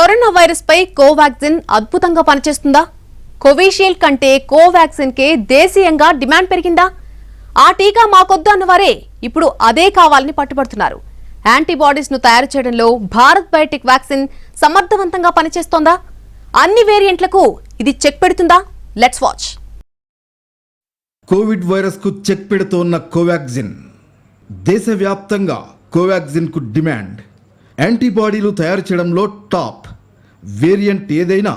Corona virus పై కోవాక్సిన్ అద్భుతంగా పనిచేస్తుందా? Covishield కంటే కోవాక్సిన్ కే దేశీయంగా డిమాండ్ పెరిగిందా? ఆ టీకా మాకొద్దు అన్నవారే ఇప్పుడు అదే కావాలని పట్టుబడుతున్నారు. యాంటీబాడీస్ ను తయారు చేయడంలో భారత్ బయోటెక్ వ్యాక్సిన్ సమర్థవంతంగా పనిచేస్తోందా? అన్ని వేరియంట్లకు ఇది చెక్ పెడుతుందా? Let's watch. కోవిడ్ వైరస్ కు చెక్ పెడుతోన్న కోవాక్సిన్. దేశవ్యాప్తంగా కోవాక్సిన్ కు డిమాండ్. యాంటీబాడీలు తయారు చేయడంలో టాప్. వేరియంట్ ఏదైనా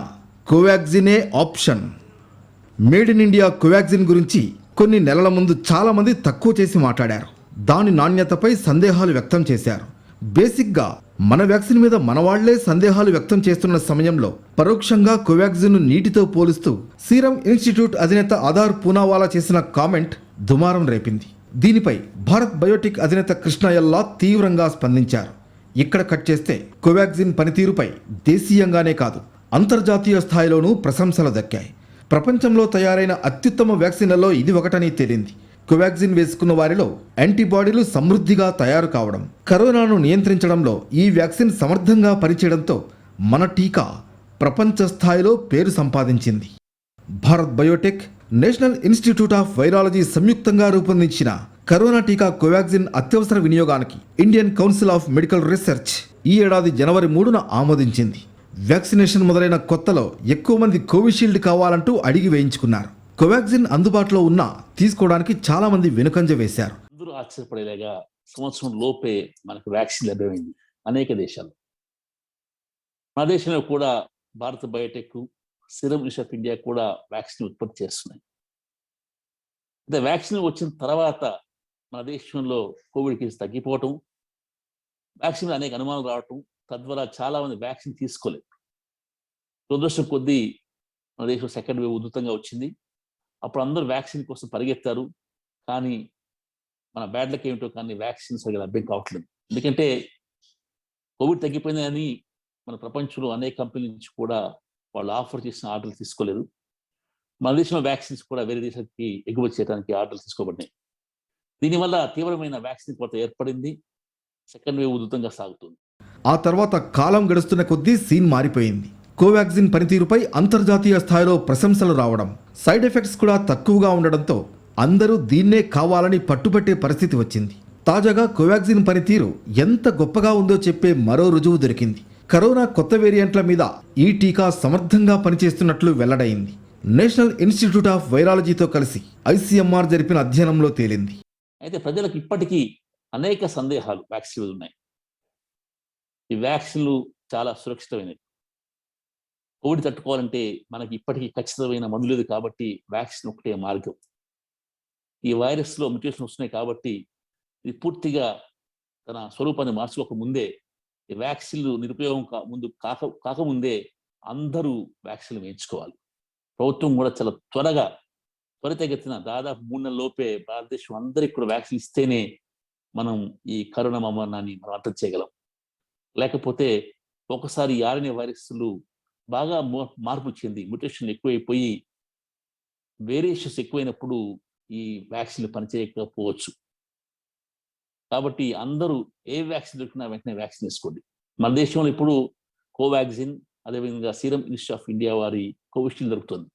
కోవాక్సినే option. Made in India Covaxin గురించి కొన్ని నెలల ముందు చాలామంది తక్కువ చేసి మాట్లాడారు. దాని నాణ్యతపై సందేహాలు వ్యక్తం చేశారు. బేసిక్గా మన వ్యాక్సిన్ మీద మనవాళ్లే సందేహాలు వ్యక్తం చేస్తున్న సమయంలో పరోక్షంగా కోవాక్సిన్ను నీటితో పోలుస్తూ సీరం ఇన్స్టిట్యూట్ అధినేత ఆధార్ పూనావాలా చేసిన కామెంట్ దుమారం రేపింది. దీనిపై భారత్ బయోటెక్ అధినేత కృష్ణ ఎల్లా తీవ్రంగా స్పందించారు. ఇక్కడ కట్ చేస్తే కోవాక్సిన్ పనితీరుపై దేశీయంగానే కాదు అంతర్జాతీయ స్థాయిలోనూ ప్రశంసలు దక్కాయి. ప్రపంచంలో తయారైన అత్యుత్తమ వ్యాక్సిన్లలో ఇది ఒకటని తేలింది. కోవాక్సిన్ వేసుకున్న వారిలో యాంటీబాడీలు సమృద్ధిగా తయారు కావడం, కరోనాను నియంత్రించడంలో ఈ వ్యాక్సిన్ సమర్థంగా పనిచేయడంతో మన టీకా ప్రపంచ స్థాయిలో పేరు సంపాదించింది. Bharat Biotech, national institute of virology సంయుక్తంగా రూపొందించిన కరోనా టీకా కోవాక్సిన్ అత్యవసర వినియోగానికి Indian council of medical research ఈ ఏడాది జనవరి 3న ఆమోదించింది. వ్యాక్సినేషన్ మొదలైన కొత్తలో ఎక్కువ మంది కోవిషీల్డ్ కావాలంటూ అడిగి వేయించుకున్నారు. కోవాక్సిన్ అందుబాటులో ఉన్నా తీసుకోవడానికి చాలా మంది వెనుకంజ వేశారు. అందరూ ఆశ్చర్యపడేలాగా సంవత్సరం లోపే మనకు వ్యాక్సిన్ లభ్యమైంది అనేక దేశాల్లో. మన దేశంలో కూడా Bharat Biotech, serum institute of India కూడా వ్యాక్సిన్ ఉత్పత్తి చేస్తున్నాయి. అయితే వ్యాక్సిన్ వచ్చిన తర్వాత మన దేశంలో కోవిడ్ కేసు తగ్గిపోవటం, వ్యాక్సిన్ అనేక అనుమానాలు రావటం, తద్వారా చాలా మంది వ్యాక్సిన్ తీసుకోలేదు. దురదృష్టం కొద్దీ మన దేశంలో సెకండ్ వేవ్ ఉధృతంగా వచ్చింది. అప్పుడు అందరూ వ్యాక్సిన్ కోసం పరిగెత్తారు. కానీ మన బ్యాడ్ లక్ ఏమిటో కానీ వ్యాక్సిన్ సరిగ్గా లభ్యం కావట్లేదు. ఎందుకంటే కోవిడ్ తగ్గిపోయిందని మన ప్రపంచంలో అనేక కంపెనీల నుంచి కూడా వాళ్ళు ఆఫర్ చేసిన ఆర్డర్లు తీసుకోలేదు. మన దేశంలో వ్యాక్సిన్స్ కూడా వేరే దేశానికి ఎగుమతి చేయడానికి ఆర్డర్లు తీసుకోబడినాయి. దీనివల్ల తీవ్రమైన వ్యాక్సిన్ కొరత ఏర్పడింది. సెకండ్ వేవ్ ఉధృతంగా సాగుతుంది. ఆ తర్వాత కాలం గడుస్తున్న కొద్దీ సీన్ మారిపోయింది. కోవాక్సిన్ పనితీరుపై అంతర్జాతీయ స్థాయిలో ప్రశంసలు రావడం, సైడ్ ఎఫెక్ట్స్ కూడా తక్కువగా ఉండడంతో అందరూ దీన్నే కావాలని పట్టుబట్టే పరిస్థితి వచ్చింది. తాజాగా కోవాక్సిన్ పనితీరు ఎంత గొప్పగా ఉందో చెప్పే మరో రుజువు దొరికింది. కరోనా కొత్త వేరియంట్ల మీద ఈ టీకా సమర్థంగా పనిచేస్తున్నట్లు వెల్లడైంది. నేషనల్ ఇన్స్టిట్యూట్ ఆఫ్ వైరాలజీతో కలిసి ఐసీఎంఆర్ జరిపిన అధ్యయనంలో తేలింది. అయితే ప్రజలకు ఇప్పటికీ అనేక సందేహాలు వ్యాక్సిన్ మీద ఉన్నాయి. ఈ వ్యాక్సిన్లు చాలా సురక్షితమైనవి. కోవిడ్ తట్టుకోవాలంటే మనకి ఇప్పటికీ ఖచ్చితమైన మందు లేదు కాబట్టి వ్యాక్సిన్ ఒకటే మార్గం. ఈ వైరస్లో మ్యుటేషన్ వస్తున్నాయి కాబట్టి ఇది పూర్తిగా తన స్వరూపాన్ని మార్చుకోక ముందే, ఈ వ్యాక్సిన్లు నిరుపయోగం కాకముందే అందరూ వ్యాక్సిన్లు వేయించుకోవాలి. ప్రభుత్వం కూడా చాలా త్వరితగతిన దాదాపు 3 నెలల లోపే భారతదేశం అందరికి కూడా వ్యాక్సిన్ ఇస్తేనే మనం ఈ కరోనా మరణాన్ని మనం అర్థం చేయగలం. లేకపోతే ఒకసారి ఆర్ఎన్ఏ వైరస్లు బాగా మార్పు చెంది మ్యుటేషన్ ఎక్కువైపోయి వేరియేషన్స్ ఎక్కువైనప్పుడు ఈ వ్యాక్సిన్లు పనిచేయకపోవచ్చు. కాబట్టి అందరూ ఏ వ్యాక్సిన్ దొరికినా వెంటనే వ్యాక్సిన్ వేసుకోండి. మన దేశంలో ఇప్పుడు కోవాక్సిన్, అదేవిధంగా సీరం ఇన్స్టిట్యూట్ ఆఫ్ ఇండియా వారి కోవిషీల్డ్ దొరుకుతుంది.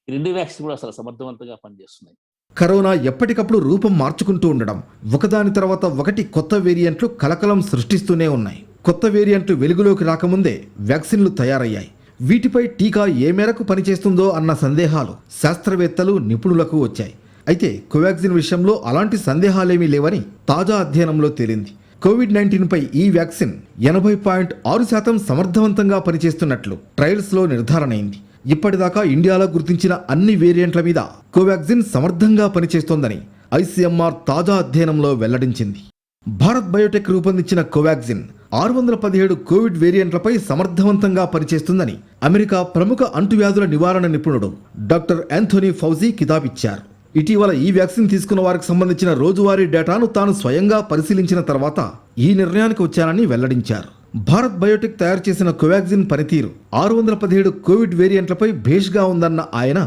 ఈ 2 వ్యాక్సిన్ కూడా అసలు సమర్థవంతంగా పనిచేస్తున్నాయి. కరోనా ఎప్పటికప్పుడు రూపం మార్చుకుంటూ ఉండడం, ఒకదాని తర్వాత ఒకటి కొత్త వేరియంట్లు కలకలం సృష్టిస్తూనే ఉన్నాయి. కొత్త వేరియంట్లు వెలుగులోకి రాకముందే వ్యాక్సిన్లు తయారయ్యాయి. వీటిపై టీకా ఏ మేరకు పనిచేస్తుందో అన్న సందేహాలు శాస్త్రవేత్తలు, నిపుణులకు వచ్చాయి. అయితే కోవాక్సిన్ విషయంలో అలాంటి సందేహాలేమీ లేవని తాజా అధ్యయనంలో తేలింది. కోవిడ్-19పై ఈ వ్యాక్సిన్ 80.6% సమర్థవంతంగా పనిచేస్తున్నట్లు ట్రయల్స్లో నిర్ధారణైంది. ఇప్పటిదాకా ఇండియాలో గుర్తించిన అన్ని వేరియంట్ల మీద కోవాక్సిన్ సమర్థంగా పనిచేస్తోందని ఐసీఎంఆర్ తాజా అధ్యయనంలో వెల్లడించింది. భారత్ బయోటెక్ రూపొందించిన కోవాక్సిన్ 617 కోవిడ్ వేరియంట్లపై సమర్థవంతంగా పనిచేస్తుందని అమెరికా ప్రముఖ అంటువ్యాధుల నివారణ నిపుణుడు డాక్టర్ యాంథోనీ ఫౌజీ కితాబిచ్చారు. ఇటీవల ఈ వ్యాక్సిన్ తీసుకున్న వారికి సంబంధించిన రోజువారీ డేటాను తాను స్వయంగా పరిశీలించిన తర్వాత ఈ నిర్ణయానికి వచ్చానని వెల్లడించారు. భారత్ బయోటెక్ తయారు చేసిన కోవాక్సిన్ పనితీరు 617 కోవిడ్ వేరియంట్లపై భేష్గా ఉందన్న ఆయన,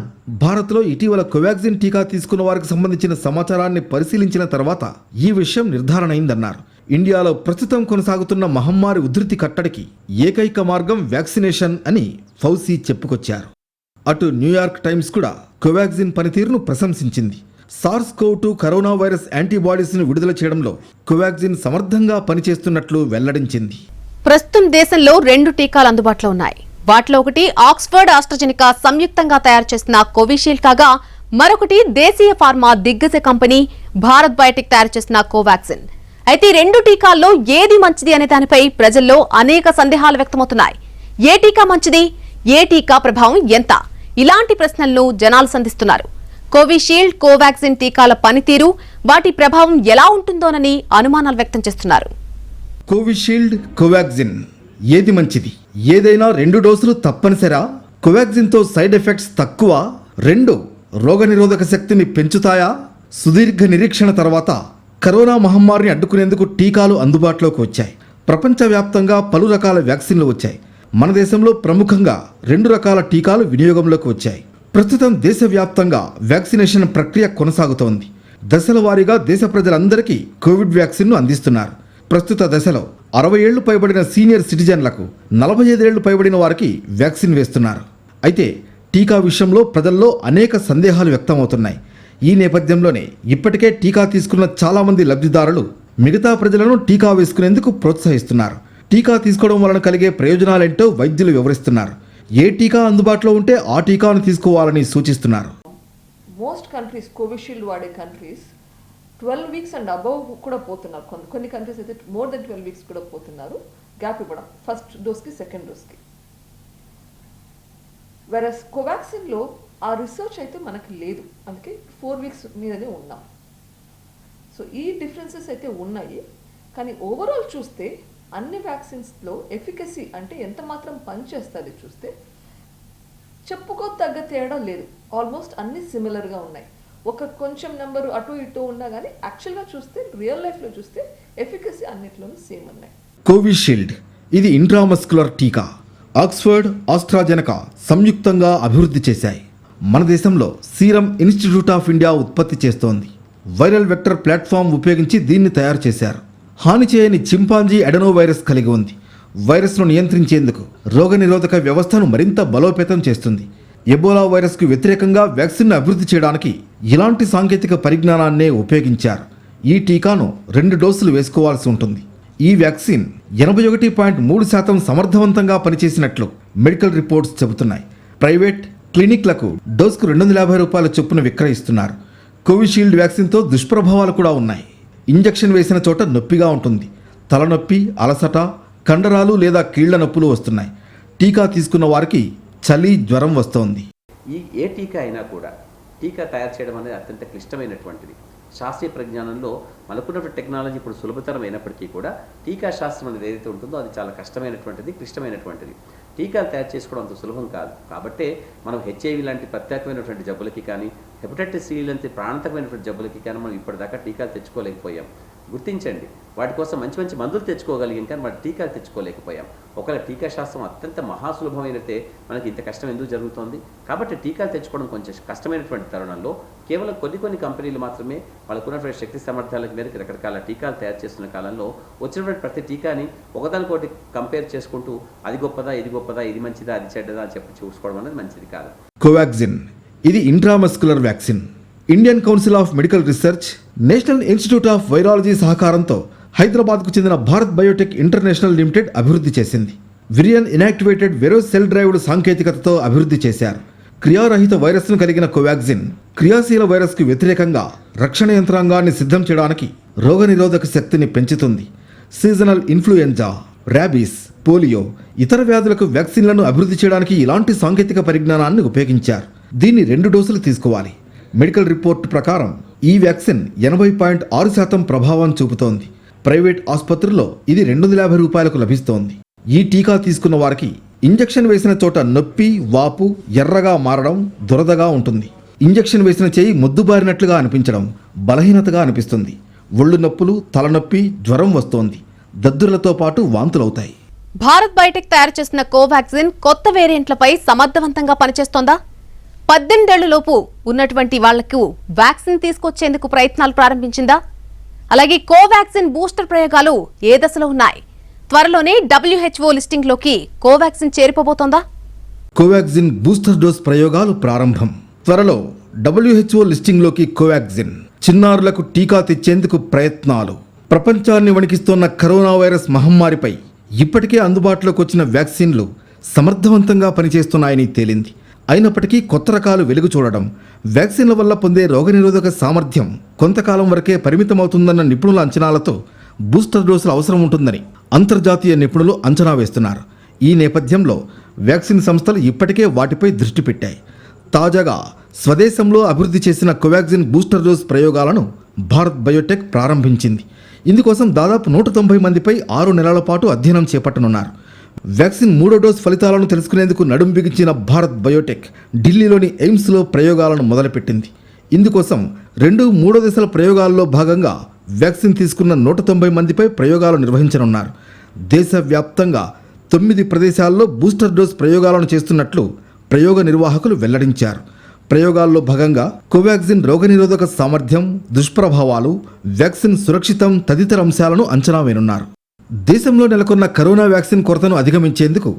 భారత్లో ఇటీవల కోవాక్సిన్ టీకా తీసుకున్న వారికి సంబంధించిన సమాచారాన్ని పరిశీలించిన తర్వాత ఈ విషయం నిర్ధారణ అయిందన్నారు. ఇండియాలో ప్రస్తుతం కొనసాగుతున్న మహమ్మారి ఉధృతి కట్టడికి ఏకైక మార్గం వ్యాక్సినేషన్ అని ఫౌసీ చెప్పుకొచ్చారు. అటు న్యూయార్క్ టైమ్స్ కూడా కోవాక్సిన్ పనితీరును ప్రశంసించింది. SARS-CoV-2 కరోనా వైరస్ యాంటీబాడీస్ను విడుదల చేయడంలో కోవాక్సిన్ సమర్థంగా పనిచేస్తున్నట్లు వెల్లడించింది. ప్రస్తుతం దేశంలో 2 టీకాలు అందుబాటులో ఉన్నాయి. వాటిలో ఒకటి ఆక్స్ఫర్డ్ ఆస్ట్రాజెనికా సంయుక్తంగా తయారు చేసిన కోవిషీల్డ్ కాగా మరొకటి దేశీయ ఫార్మా దిగ్గజ కంపెనీ భారత్ బయోటెక్ తయారు చేసిన కోవాక్సిన్. అయితే 2 టీకాల్లో ఏది మంచిది అనే దానిపై ప్రజల్లో అనేక సందేహాలు వ్యక్తమవుతున్నాయి. ఏ టీకా మంచిది, ఏ టీకా ప్రభావం ఎంత, ఇలాంటి ప్రశ్నలను జనాలు సంధిస్తున్నారు. కోవిషీల్డ్, కోవాక్సిన్ టీకాల పనితీరు, వాటి ప్రభావం ఎలా ఉంటుందోనని అనుమానాలు వ్యక్తం చేస్తున్నారు. కోవిషీల్డ్, కోవాక్సిన్ ఏది మంచిది? ఏదైనా 2 డోసులు తప్పనిసరా? కోవాక్సిన్తో సైడ్ ఎఫెక్ట్స్ తక్కువ? 2 రోగనిరోధక శక్తిని పెంచుతాయా? సుదీర్ఘ నిరీక్షణ తర్వాత కరోనా మహమ్మారిని అడ్డుకునేందుకు టీకాలు అందుబాటులోకి వచ్చాయి. ప్రపంచవ్యాప్తంగా పలు రకాల వ్యాక్సిన్లు వచ్చాయి. మన దేశంలో ప్రముఖంగా 2 రకాల టీకాలు వినియోగంలోకి వచ్చాయి. ప్రస్తుతం దేశవ్యాప్తంగా వ్యాక్సినేషన్ ప్రక్రియ కొనసాగుతోంది. దశల వారీగా దేశ ప్రజలందరికీ కోవిడ్ వ్యాక్సిన్ను అందిస్తున్నారు. ప్రస్తుత దశలో 60 ఏళ్లు పైబడిన సీనియర్ సిటిజన్లకు, 45 ఏళ్లు పైబడిన వారికి వ్యాక్సిన్ వేస్తున్నారు. అయితే టీకా విషయంలో ప్రజల్లో అనేక సందేహాలు వ్యక్తమవుతున్నాయి. ఈ నేపథ్యంలోనే ఇప్పటికే టీకా తీసుకున్న చాలామంది లబ్ధిదారులు మిగతా ప్రజలను టీకా వేసుకునేందుకు ప్రోత్సహిస్తున్నారు. టీకా తీసుకోవడం వలన కలిగే ప్రయోజనాలేంటో వైద్యులు వివరిస్తున్నారు. ఏ టీకా అందుబాటులో ఉంటే ఆ టీకాను తీసుకోవాలని సూచిస్తున్నారు. మోస్ట్ కంట్రీస్ కోవిషీల్డ్ వాడే కంట్రీస్ 12 వీక్స్ అండ్ అబవ్ కూడా పోతున్నారు. కొన్ని కంట్రీస్ అయితే మోర్ దెన్ 12 వీక్స్ కూడా పోతున్నారు గ్యాప్ ఇవ్వడం ఫస్ట్ డోస్కి సెకండ్ డోస్కి. వెరస్ కోవాక్సిన్లో ఆ రీసెర్చ్ అయితే మనకు లేదు, అందుకే 4 వీక్స్ మీదనే ఉన్నాం. సో ఈ డిఫరెన్సెస్ అయితే ఉన్నాయి. కానీ ఓవరాల్ చూస్తే అన్ని వ్యాక్సిన్స్లో ఎఫికసీ అంటే ఎంత మాత్రం పనిచేస్తుంది చూస్తే చెప్పుకోదగ్గ తేడా లేదు. ఆల్మోస్ట్ అన్ని సిమిలర్గా ఉన్నాయి. ఒక కొంచెం నెంబరు అటు ఇటు ఉన్నా కానీ యాక్చువల్గా చూస్తే రియల్ లైఫ్లో చూస్తే ఎఫికసీ అన్నిట్లోనూ సేమ్ ఉన్నాయి. కోవిషీల్డ్ ఇది ఇంట్రామస్కులర్ టీకా. ఆక్స్ఫర్డ్, ఆస్ట్రాజెనకా సంయుక్తంగా అభివృద్ధి చేశాయి. మన దేశంలో సీరం ఇన్స్టిట్యూట్ ఆఫ్ ఇండియా ఉత్పత్తి చేస్తోంది. వైరల్ వెక్టర్ ప్లాట్ఫామ్ ఉపయోగించి దీన్ని తయారు చేశారు. హాని చేయని చింపాంజీ అడెనో వైరస్ కలిగి ఉంది. వైరస్ను నియంత్రించేందుకు రోగనిరోధక వ్యవస్థను మరింత బలోపేతం చేస్తుంది. ఎబోలా వైరస్కు వ్యతిరేకంగా వ్యాక్సిన్ను అభివృద్ధి చేయడానికి ఇలాంటి సాంకేతిక పరిజ్ఞానాన్నే ఉపయోగించారు. ఈ టీకాను 2 డోసులు వేసుకోవాల్సి ఉంటుంది. ఈ వ్యాక్సిన్ 81.3% సమర్థవంతంగా పనిచేసినట్లు మెడికల్ రిపోర్ట్స్ చెబుతున్నాయి. ప్రైవేట్ క్లినిక్లకు డోసుకు ₹250 చొప్పున విక్రయిస్తున్నారు. కోవిషీల్డ్ వ్యాక్సిన్తో దుష్ప్రభావాలు కూడా ఉన్నాయి. ఇంజెక్షన్ వేసిన చోట నొప్పిగా ఉంటుంది. తలనొప్పి, అలసట, కండరాలు లేదా కీళ్ల నొప్పులు వస్తున్నాయి. టీకా తీసుకున్న వారికి చలి, జ్వరం వస్తోంది. ఏ టీకా అయినా కూడా టీకా తయారు చేయడం అనేది అత్యంత క్లిష్టమైనటువంటిది. శాస్త్రీయ పరిజ్ఞానంలో మనకున్నటువంటి టెక్నాలజీ ఇప్పుడు సులభతరం అయినప్పటికీ కూడా టీకా శాస్త్రం అనేది ఏదైతే ఉంటుందో అది చాలా కష్టమైనటువంటిది, క్లిష్టమైనటువంటిది. టీకాలు తయారు చేసుకోవడం అంత సులభం కాదు. కాబట్టే మనం HIV లాంటి ప్రత్యేకమైనటువంటి జబ్బులకి కానీ, హెపటైటిస్ C లాంటి ప్రాణాంతకమైనటువంటి జబ్బులకి కానీ మనం ఇప్పటిదాకా టీకాలు తెచ్చుకోలేకపోయాం. గుర్తించండి, వాటి కోసం మంచి మంచి మందులు తెచ్చుకోగలిగాం కానీ వాటి టీకాలు తెచ్చుకోలేకపోయాం. ఒకవేళ టీకా శాస్త్రం అత్యంత మహాసులభమైనతే మనకి ఇంత కష్టం ఎందుకు జరుగుతోంది? కాబట్టి టీకాలు తెచ్చుకోవడం కొంచెం కష్టమైనటువంటి తరుణంలో కేవలం కొన్ని కంపెనీలు మాత్రమే వాళ్ళకున్నటువంటి శక్తి సామర్థ్యాలకు మేరకు రకరకాల టీకాలు తయారు చేస్తున్న కాలంలో వచ్చినటువంటి ప్రతి టీకాని ఒకదానికోటి కంపేర్ చేసుకుంటూ అది గొప్పదా, ఇది గొప్పదా, ఇది మంచిదా, అది చెడ్డదా అని చెప్పి చూసుకోవడం అనేది మంచిది కాదు. కోవాక్సిన్ ఇది intramuscular vaccine. Indian council of medical research, national institute of virology సహకారంతో హైదరాబాద్కు చెందిన భారత్ బయోటెక్ ఇంటర్నేషనల్ లిమిటెడ్ అభివృద్ధి చేసింది. విరియన్ ఇనాక్టివేటెడ్ వెరో సెల్ డ్రైవ్డ్ సాంకేతికతతో అభివృద్ధి చేశారు. క్రియారహిత వైరస్ను కలిగిన కోవాక్సిన్ క్రియాశీల వైరస్కు వ్యతిరేకంగా రక్షణ యంత్రాంగాన్ని సిద్ధం చేయడానికి రోగనిరోధక శక్తిని పెంచుతుంది. సీజనల్ ఇన్ఫ్లుయెంజా, ర్యాబీస్, పోలియో, ఇతర వ్యాధులకు వ్యాక్సిన్లను అభివృద్ధి చేయడానికి ఇలాంటి సాంకేతిక పరిజ్ఞానాన్ని ఉపయోగించారు. దీన్ని 2 డోసులు తీసుకోవాలి. మెడికల్ రిపోర్టు ప్రకారం ఈ వ్యాక్సిన్ 80.6% ప్రభావం చూపుతోంది. ప్రైవేట్ ఆసుపత్రుల్లో ఇది ₹250 లభిస్తోంది. ఈ టీకా తీసుకున్న వారికి ఇంజెక్షన్ వేసిన చోట నొప్పి, వాపు, ఎర్రగా మారడం, దురదగా ఉంటుంది. ఇంజెక్షన్ వేసిన చేయి మొద్దుబారినట్లుగా అనిపించడం, బలహీనతగా అనిపిస్తుంది. ఒళ్ళు నొప్పులు, తలనొప్పి, జ్వరం వస్తోంది. దద్దుర్లతో పాటు వాంతులవుతాయి. భారత్ బయోటెక్ తయారు చేసిన కోవాక్సిన్ కొత్త వేరియంట్లపై సమర్థవంతంగా పనిచేస్తోందా? 18 ఏళ్లలోపు ఉన్నటువంటి వాళ్లకు వ్యాక్సిన్ తీసుకొచ్చేందుకు ప్రయత్నాలు ప్రారంభించిందా? అలాగే కోవాక్సిన్ బూస్టర్ ప్రయోగాలు ఏ దశలో ఉన్నాయి? త్వరలోనే WHO లిస్టింగ్లోకి కోవాక్సిన్ చేరిపోబోతోందా? కోవాక్సిన్ బూస్టర్ డోస్ ప్రయోగాలు ప్రారంభం. త్వరలో WHO లిస్టింగ్లోకి కోవాక్సిన్. చిన్నారులకు టీకా తెచ్చేందుకు ప్రయత్నాలు. ప్రపంచాన్ని వణికిస్తోన్న కరోనా వైరస్ మహమ్మారిపై ఇప్పటికే అందుబాటులోకి వచ్చిన వ్యాక్సిన్లు సమర్థవంతంగా పనిచేస్తున్నాయని తేలింది. అయినప్పటికీ కొత్త రకాలు వెలుగు చూడడం, వ్యాక్సిన్ల వల్ల పొందే రోగనిరోధక సామర్థ్యం కొంతకాలం వరకే పరిమితమవుతుందన్న నిపుణుల అంచనాలతో బూస్టర్ డోసులు అవసరం ఉంటుందని అంతర్జాతీయ నిపుణులు అంచనా వేస్తున్నారు. ఈ నేపథ్యంలో వ్యాక్సిన్ సంస్థలు ఇప్పటికే వాటిపై దృష్టి పెట్టాయి. తాజాగా స్వదేశంలో అభివృద్ధి చేసిన కోవాక్సిన్ బూస్టర్ డోస్ ప్రయోగాలను భారత్ బయోటెక్ ప్రారంభించింది. ఇందుకోసం దాదాపు 190 మందిపై 6 నెలల పాటు అధ్యయనం చేపట్టనున్నారు. వ్యాక్సిన్ 3వ డోస్ ఫలితాలను తెలుసుకునేందుకు నడుం బిగించిన భారత్ బయోటెక్ ఢిల్లీలోని ఎయిమ్స్లో ప్రయోగాలను మొదలుపెట్టింది. ఇందుకోసం 2-3 దశల ప్రయోగాల్లో భాగంగా వ్యాక్సిన్ తీసుకున్న 190 మందిపై ప్రయోగాలు నిర్వహించనున్నారు. దేశవ్యాప్తంగా 9 ప్రదేశాల్లో బూస్టర్ డోస్ ప్రయోగాలను చేస్తున్నట్లు ప్రయోగ నిర్వాహకులు వెల్లడించారు. ప్రయోగాల్లో భాగంగా కోవాక్సిన్ రోగనిరోధక సామర్థ్యం, దుష్ప్రభావాలు, వ్యాక్సిన్ సురక్షితం తదితర అంశాలను అంచనా వేనున్నారు. దేశంలో నెలకొన్న కరోనా వ్యాక్సిన్ కొరతను అధిగమించేందుకు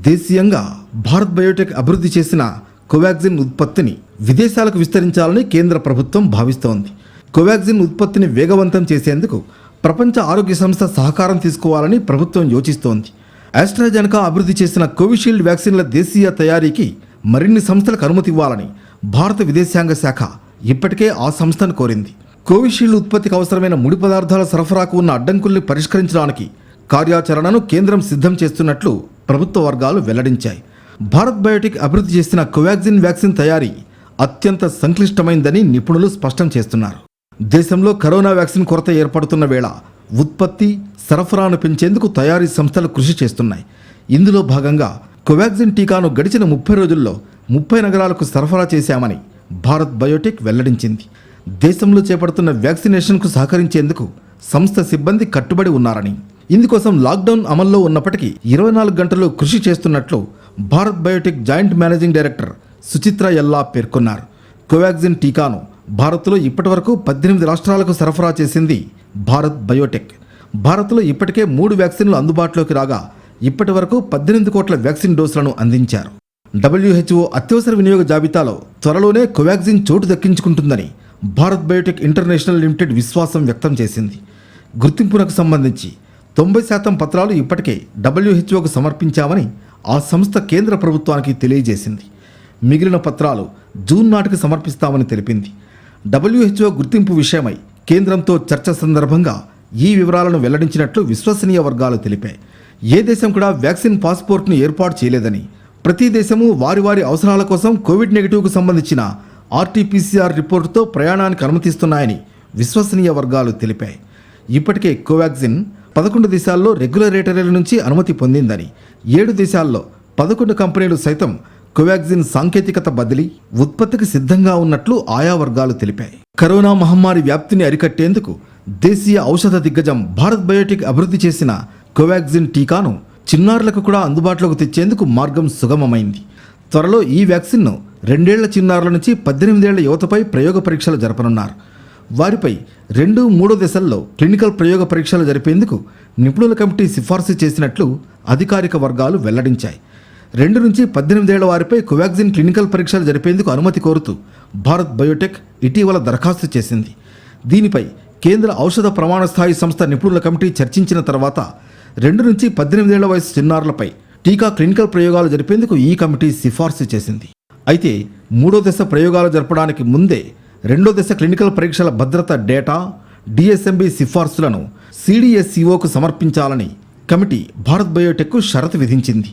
దేశీయంగా భారత్ బయోటెక్ అభివృద్ధి చేసిన కోవాక్సిన్ ఉత్పత్తిని విదేశాలకు విస్తరించాలని కేంద్ర ప్రభుత్వం భావిస్తోంది. కోవాక్సిన్ ఉత్పత్తిని వేగవంతం చేసేందుకు ప్రపంచ ఆరోగ్య సంస్థ సహకారం తీసుకోవాలని ప్రభుత్వం యోచిస్తోంది. ఆస్ట్రాజెనకా అభివృద్ధి చేసిన కోవిషీల్డ్ వ్యాక్సిన్ల దేశీయ తయారీకి మరిన్ని సంస్థలకు అనుమతి ఇవ్వాలని భారత విదేశాంగ శాఖ ఇప్పటికే ఆ సంస్థను కోరింది. కోవిషీల్డ్ ఉత్పత్తికి అవసరమైన ముడి పదార్థాల సరఫరాకు ఉన్న అడ్డంకుల్ని పరిష్కరించడానికి కార్యాచరణను కేంద్రం సిద్ధం చేస్తున్నట్లు ప్రభుత్వ వర్గాలు వెల్లడించాయి. భారత్ బయోటెక్ అభివృద్ధి చేసిన కోవాక్సిన్ వ్యాక్సిన్ తయారీ అత్యంత సంక్లిష్టమైందని నిపుణులు స్పష్టం చేస్తున్నారు. దేశంలో కరోనా వ్యాక్సిన్ కొరత ఏర్పడుతున్న వేళ ఉత్పత్తి, సరఫరాను పెంచేందుకు తయారీ సంస్థలు కృషి చేస్తున్నాయి. ఇందులో భాగంగా కోవాక్సిన్ టీకాను గడిచిన 30 రోజుల్లో 30 నగరాలకు సరఫరా చేశామని భారత్ బయోటెక్ వెల్లడించింది. దేశంలో చేపడుతున్న వ్యాక్సినేషన్కు సహకరించేందుకు సంస్థ సిబ్బంది కట్టుబడి ఉన్నారని, ఇందుకోసం లాక్డౌన్ అమల్లో ఉన్నప్పటికీ 24 గంటలు కృషి చేస్తున్నట్లు Bharat Biotech joint managing director Suchitra ఎల్లా పేర్కొన్నారు. కోవాక్సిన్ టీకాను భారత్లో ఇప్పటివరకు 18 రాష్ట్రాలకు సరఫరా చేసింది భారత్ బయోటెక్. భారత్లో ఇప్పటికే 3 వ్యాక్సిన్లు అందుబాటులోకి రాగా ఇప్పటి వరకు 18 కోట్ల వ్యాక్సిన్ డోసులను అందించారు. WHO అత్యవసర వినియోగ జాబితాలో త్వరలోనే కోవాక్సిన్ చోటు దక్కించుకుంటుందని భారత్ బయోటెక్ ఇంటర్నేషనల్ లిమిటెడ్ విశ్వాసం వ్యక్తం చేసింది. గుర్తింపునకు సంబంధించి 90% పత్రాలు ఇప్పటికే WHOకు సమర్పించామని ఆ సంస్థ కేంద్ర ప్రభుత్వానికి తెలియజేసింది. మిగిలిన పత్రాలు జూన్ నాటికి సమర్పిస్తామని తెలిపింది. WHO గుర్తింపు విషయమై కేంద్రంతో చర్చ సందర్భంగా ఈ వివరాలను వెల్లడించినట్లు విశ్వసనీయ వర్గాలు తెలిపాయి. ఏ దేశం కూడా వ్యాక్సిన్ పాస్పోర్ట్ను ఏర్పాటు చేయలేదని, ప్రతి దేశము వారి వారి అవసరాల కోసం కోవిడ్ నెగిటివ్కు సంబంధించిన RT-PCR రిపోర్టుతో ప్రయాణానికి అనుమతిస్తున్నాయని విశ్వసనీయ వర్గాలు తెలిపాయి. ఇప్పటికే కోవాక్సిన్ 11 దేశాల్లో రెగ్యులేటరీల నుంచి అనుమతి పొందిందని, 7 దేశాల్లో 11 కంపెనీలు సైతం కోవాక్సిన్ సాంకేతికత బదిలీ, ఉత్పత్తికి సిద్ధంగా ఉన్నట్లు ఆయా వర్గాలు తెలిపాయి. కరోనా మహమ్మారి వ్యాప్తిని అరికట్టేందుకు దేశీయ ఔషధ దిగ్గజం భారత్ బయోటెక్ అభివృద్ధి చేసిన కోవాక్సిన్ టీకాను చిన్నారులకు కూడా అందుబాటులోకి తెచ్చేందుకు మార్గం సుగమమైంది. త్వరలో ఈ వ్యాక్సిన్ను 2 ఏళ్ల చిన్నారుల నుంచి 18 ఏళ్ల యువతపై ప్రయోగ పరీక్షలు జరపనున్నారు. వారిపై 2-3 దశల్లో క్లినికల్ ప్రయోగ పరీక్షలు జరిపేందుకు నిపుణుల కమిటీ సిఫార్సు చేసినట్లు అధికారిక వర్గాలు వెల్లడించాయి. 2 నుంచి 18 ఏళ్ల వారిపై కోవాక్సిన్ క్లినికల్ పరీక్షలు జరిపేందుకు అనుమతి కోరుతూ భారత్ బయోటెక్ ఇటీవల దరఖాస్తు చేసింది. దీనిపై కేంద్ర ఔషధ ప్రమాణ స్థాయి సంస్థ నిపుణుల కమిటీ చర్చించిన తర్వాత 2 నుంచి 18 ఏళ్ల వయసు చిన్నారులపై టీకా క్లినికల్ ప్రయోగాలు జరిపేందుకు ఈ కమిటీ సిఫార్సు చేసింది. అయితే 3వ దశ ప్రయోగాలు జరపడానికి ముందే 2వ దశ క్లినికల్ పరీక్షల భద్రత డేటా, DSMB సిఫార్సులను CDSCOకు సమర్పించాలని కమిటీ భారత్ బయోటెక్కు షరతు విధించింది.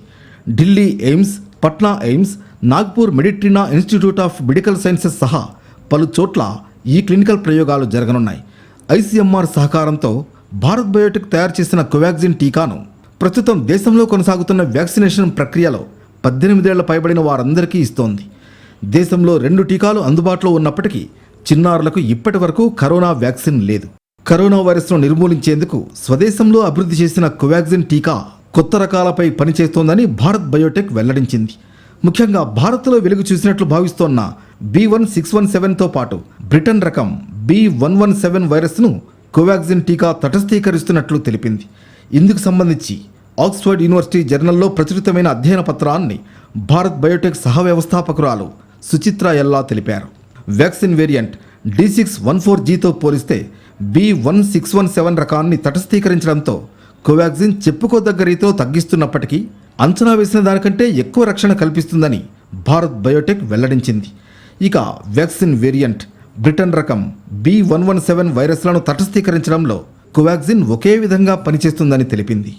Delhi AIIMS, Patna AIIMS, Nagpur Meditrina institute of medical sciences సహా పలు చోట్ల ఈ క్లినికల్ ప్రయోగాలు జరగనున్నాయి. ICMR సహకారంతో భారత్ బయోటెక్ తయారు చేసిన కోవాక్సిన్ టీకాను ప్రస్తుతం దేశంలో కొనసాగుతున్న వ్యాక్సినేషన్ ప్రక్రియలో 18 ఏళ్ల పైబడిన వారందరికీ ఇస్తోంది. దేశంలో 2 టీకాలు అందుబాటులో ఉన్నప్పటికీ చిన్నారులకు ఇప్పటి వరకు కరోనా వ్యాక్సిన్ లేదు. కరోనా వైరస్ను నిర్మూలించేందుకు స్వదేశంలో అభివృద్ధి చేసిన కోవాక్సిన్ టీకా కొత్త రకాలపై పనిచేస్తోందని భారత్ బయోటెక్ వెల్లడించింది. ముఖ్యంగా భారత్లో వెలుగు చూసినట్లు భావిస్తోన్న B1617తో పాటు బ్రిటన్ రకం B117 వైరస్ను కోవాక్సిన్ టీకా తటస్థీకరిస్తున్నట్లు తెలిపింది. ఇందుకు సంబంధించి ఆక్స్ఫర్డ్ యూనివర్సిటీ జర్నల్లో ప్రచురితమైన అధ్యయన పత్రాన్ని భారత్ బయోటెక్ సహవ్యవస్థాపకురాలు సుచిత్ర ఎల్లా తెలిపారు. వ్యాక్సిన్ వేరియంట్ D614Gతో పోలిస్తే B1617 రకాన్ని తటస్థీకరించడంతో కోవాక్సిన్ చెప్పుకోదగ్గ రీతిలో తగ్గిస్తున్నప్పటికీ అంచనా వేసిన దానికంటే ఎక్కువ రక్షణ కల్పిస్తుందని భారత్ బయోటెక్ వెల్లడించింది. ఇక వ్యాక్సిన్ వేరియంట్ బ్రిటన్ రకం B117 వైరస్లను తటస్థీకరించడంలో కోవాక్సిన్ ఒకే విధంగా పనిచేస్తుందని తెలిపింది.